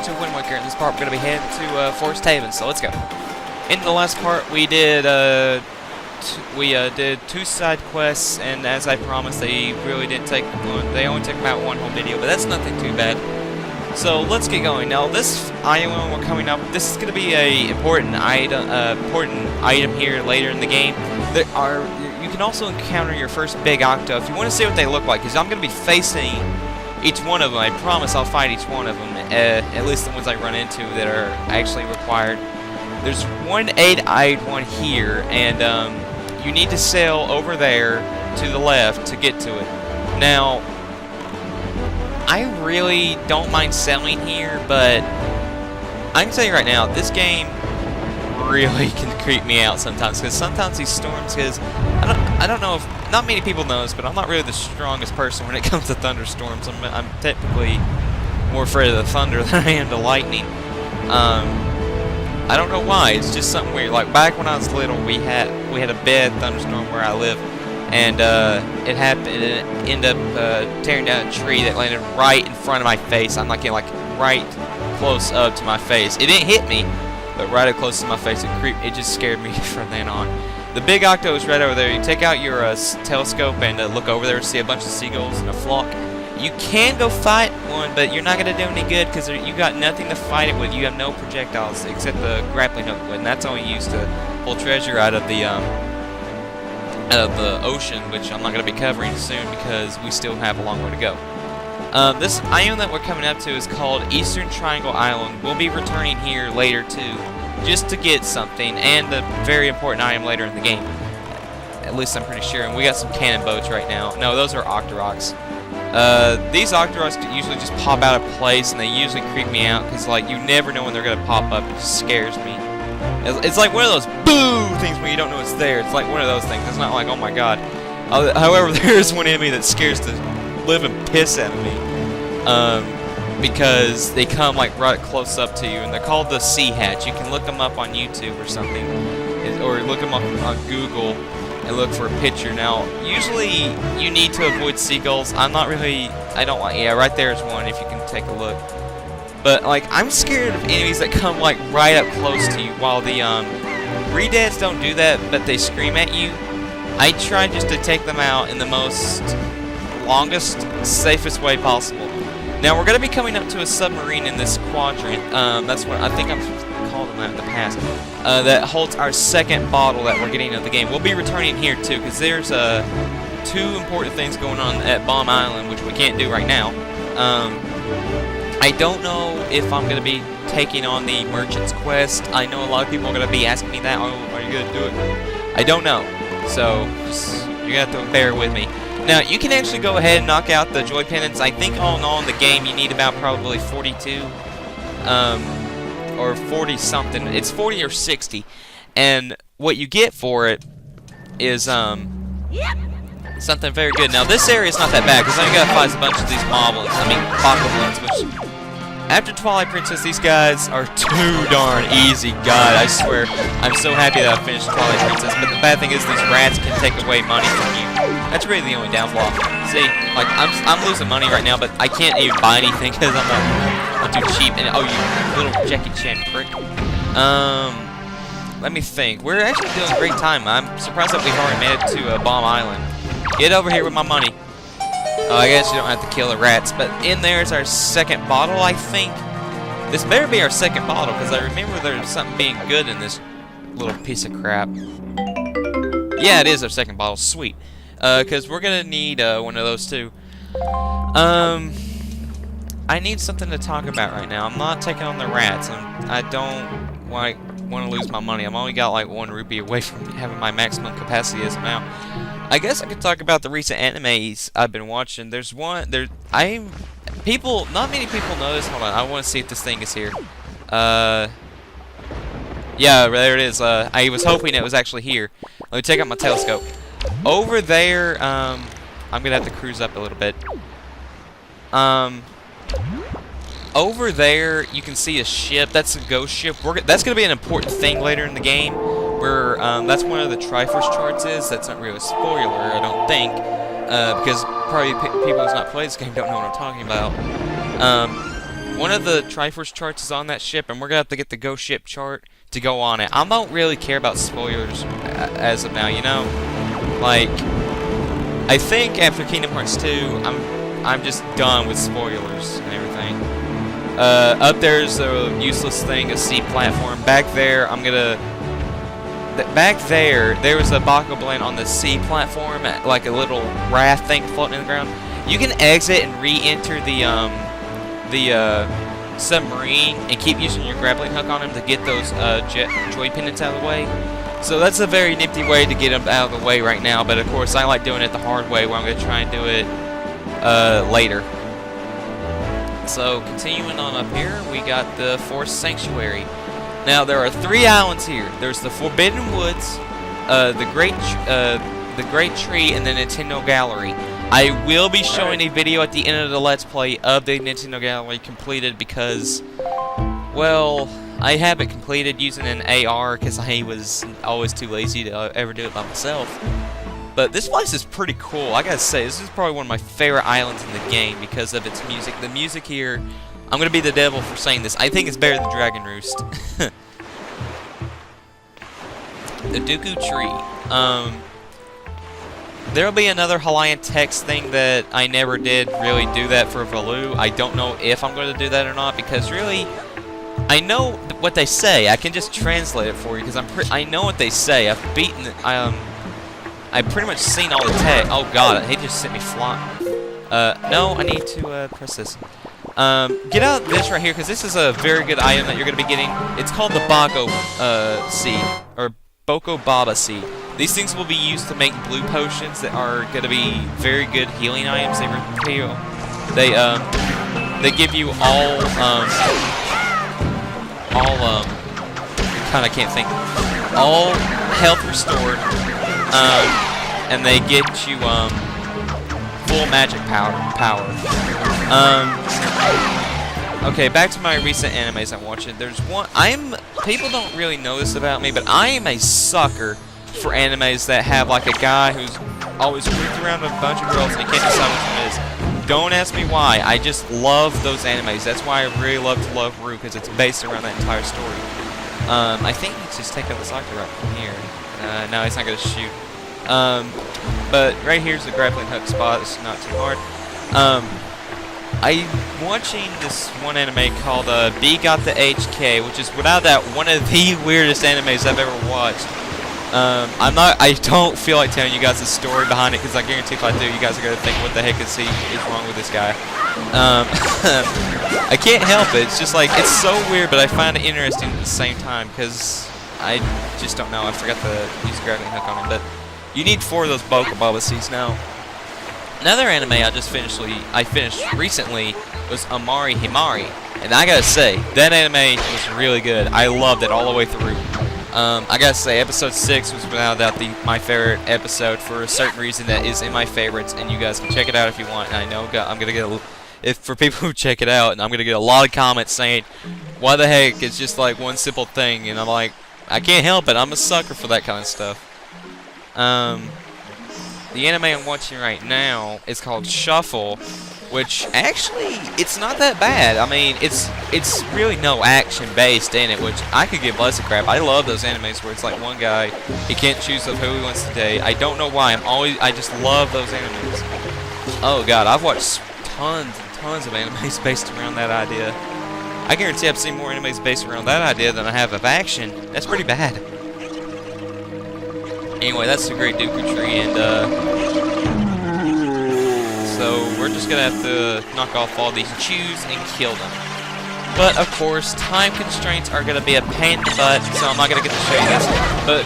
to Wind Waker. In this part, we're going to be heading to Forest Haven, so let's go. In the last part, we did two side quests, and as I promised, they really didn't take one. They only took about one whole video, but that's nothing too bad. So let's get going. Now, this island we're coming up, this is going to be a important item here later in the game. You can also encounter your first big octo if you want to see what they look like, because I'm going to be facing each one of them. I promise I'll fight each one of them, at least the ones I run into that are actually required. There's one 8-eyed one here, and you need to sail over there to the left to get to it. Now, I really don't mind sailing here, but I can tell you right now, this game really can creep me out sometimes, because sometimes these storms, because I don't know if, not many people know this, but I'm not really the strongest person when it comes to thunderstorms. I'm typically more afraid of the thunder than I am the lightning. I don't know why, it's just something weird. Like back when I was little, we had a bad thunderstorm where I live, and it happened. It ended up tearing down a tree that landed right in front of my face. I'm like right close up to my face. It didn't hit me, but right up close to my face. It just scared me from then on. The big octo is right over there. You take out your telescope and look over there and see a bunch of seagulls in a flock. You can go fight one, but you're not going to do any good because you got nothing to fight it with. You have no projectiles except the grappling hook, and that's only used to pull treasure out of the ocean, which I'm not going to be covering soon because we still have a long way to go. This island that we're coming up to is called Eastern Triangle Island. We'll be returning here later too, just to get something, and a very important item later in the game. At least I'm pretty sure. And we got some cannon boats right now. No, those are Octoroks. These Octoroks usually just pop out of place, and they usually creep me out because, like, you never know when they're gonna pop up. It just scares me. It's like one of those boo things when you don't know it's there. It's like one of those things. It's not like, oh my god. However, there's one enemy that scares the living piss out of me. Because they come like right close up to you, and they're called the Sea Hatch. You can look them up on YouTube or something, or look them up on Google and look for a picture. Now, usually you need to avoid seagulls. I don't like, yeah, right there is one if you can take a look. But like, I'm scared of enemies that come like right up close to you. While the Redeads don't do that, but they scream at you. I try just to take them out in the longest, safest way possible. Now, we're going to be coming up to a submarine in this quadrant. That's what I think I've called them that in the past. That holds our second bottle that we're getting into the game. We'll be returning here too, because there's two important things going on at Bomb Island, which we can't do right now. I don't know if I'm going to be taking on the Merchant's Quest. I know a lot of people are going to be asking me that. Oh, are you going to do it? I don't know. So, you're going to have to bear with me. Now, you can actually go ahead and knock out the joy pendants. I think all in all in the game you need about probably 42, or 40 something. It's 40 or 60, and what you get for it is something very good. Now, this area is not that bad because I gotta fight a bunch of these bokoblins, which after Twilight Princess, these guys are too darn easy. God, I swear, I'm so happy that I finished Twilight Princess. But the bad thing is these rats can take away money from you. That's really the only downfall. See, like I'm losing money right now, but I can't even buy anything because I'm too cheap. And oh, you little Jackie Chan prick. Let me think. We're actually doing a great time. I'm surprised that we've already made it to Bomb Island. Get over here with my money. Oh, I guess you don't have to kill the rats, but in there's our second bottle, I think. This better be our second bottle, because I remember there's something being good in this little piece of crap. Yeah, it is our second bottle. Sweet. Because we're going to need one of those, too. I need something to talk about right now. I'm not taking on the rats. I don't want to lose my money. I've only got like 1 rupee away from having my maximum capacity as of now. I guess I could talk about the recent animes I've been watching. There's one not many people know this. Hold on, I want to see if this thing is here. Yeah, there it is. I was hoping it was actually here. Let me take out my telescope. Over there, I'm gonna have to cruise up a little bit. Over there, you can see a ship. That's a ghost ship. That's gonna be an important thing later in the game. Where that's one of the Triforce charts is. That's not really a spoiler, I don't think, because probably people who's not played this game don't know what I'm talking about. one of the Triforce charts is on that ship, and we're gonna have to get the Ghost Ship chart to go on it. I don't really care about spoilers as of now, you know? Like, I think after Kingdom Hearts 2, I'm just done with spoilers and everything. Up there's a useless thing, a sea platform. Back there, back there was a Bokoblin on the sea platform, like a little raft thing floating in the ground. You can exit and re-enter the submarine and keep using your grappling hook on him to get those joy pendants out of the way. So that's a very nifty way to get them out of the way right now, but of course I like doing it the hard way, where I'm going to try and do it later. So continuing on up here, we got the Forest Sanctuary. Now there are 3 islands here. There's the Forbidden Woods, the Great Tree, and the Nintendo Gallery. I will be showing a video at the end of the Let's Play of the Nintendo Gallery completed because, well, I have it completed using an AR because I was always too lazy to ever do it by myself. But this place is pretty cool. I gotta say, this is probably one of my favorite islands in the game because of its music. The music here, I'm gonna be the devil for saying this, I think it's better than Dragon Roost. The Dooku Tree. There'll be another Hawaiian text thing that I never did really do that for Valoo. I don't know if I'm going to do that or not because really, I know what they say. I can just translate it for you because I know what they say. I've beaten it. I've pretty much seen all the text. Oh god, he just sent me flying. No, I need to press this. Get out this right here because this is a very good item that you're going to be getting. It's called the Bako seed or Boko Baba seed. These things will be used to make blue potions that are going to be very good healing items. They give you all I can't think. All health restored, and they get you full magic power. Okay, back to my recent animes I'm watching. There's one. People don't really know this about me, but I am a sucker for animes that have like a guy who's always grouped around a bunch of girls and he can't decide which one it is. Don't ask me why. I just love those animes. That's why I really love to love Rue, because it's based around that entire story. I think he's just taking this Octo right from here. No, he's not going to shoot. But right here's the grappling hook spot. It's not too hard. I'm watching this one anime called B Got the HK, which is without doubt one of the weirdest animes I've ever watched. I don't feel like telling you guys the story behind it, because I guarantee if I do, you guys are going to think, what the heck is wrong with this guy? I can't help it. It's just like, it's so weird, but I find it interesting at the same time, because I just don't know. I forgot to use a grappling hook on him, but you need 4 of those Boba seeds now. Another anime I finished recently was Amari Himari, and I gotta say, that anime was really good. I loved it all the way through. I gotta say, episode 6 was without doubt my favorite episode for a certain reason that is in my favorites, and you guys can check it out if you want. And I know I'm gonna get for people who check it out, and I'm gonna get a lot of comments saying, "Why the heck? It's just like one simple thing," and I'm like, I can't help it. I'm a sucker for that kind of stuff. The anime I'm watching right now is called Shuffle, which actually, it's not that bad. I mean, it's really no action based in it, which I could give less a crap. I love those animes where it's like one guy, he can't choose of who he wants to date. I don't know why. I just love those animes. Oh god, I've watched tons and tons of animes based around that idea. I guarantee I've seen more animes based around that idea than I have of action. That's pretty bad. Anyway, that's the Great Dooku Tree, and so we're just gonna have to knock off all these chews and kill them. But of course, time constraints are gonna be a pain in the butt, so I'm not gonna get to show you this. But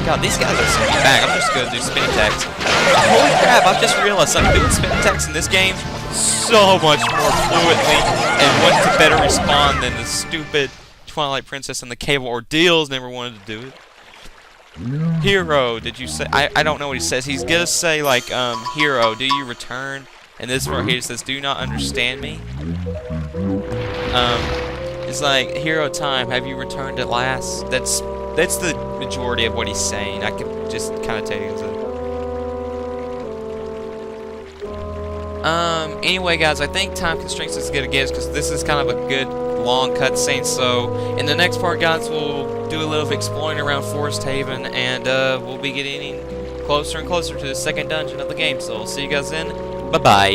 god, these guys are spinning back. I'm just gonna do spin attacks. Holy crap! I've just realized I'm doing spin attacks in this game so much more fluently, and what's a better respawn than the stupid Twilight Princess and the Cable Ordeals never wanted to do it. Hero, did you say? I don't know what he says. He's gonna say like, Hero, do you return? And this right here says, do not understand me. It's like, Hero time, have you returned at last? That's the majority of what he's saying. I can just kind of tell you. Anyway, guys, I think time constraints is gonna get us because this is kind of a good long cutscene. So in the next part, guys, we'll do a little exploring around Forest Haven, and we'll be getting closer and closer to the second dungeon of the game. So I'll see you guys then. Bye bye.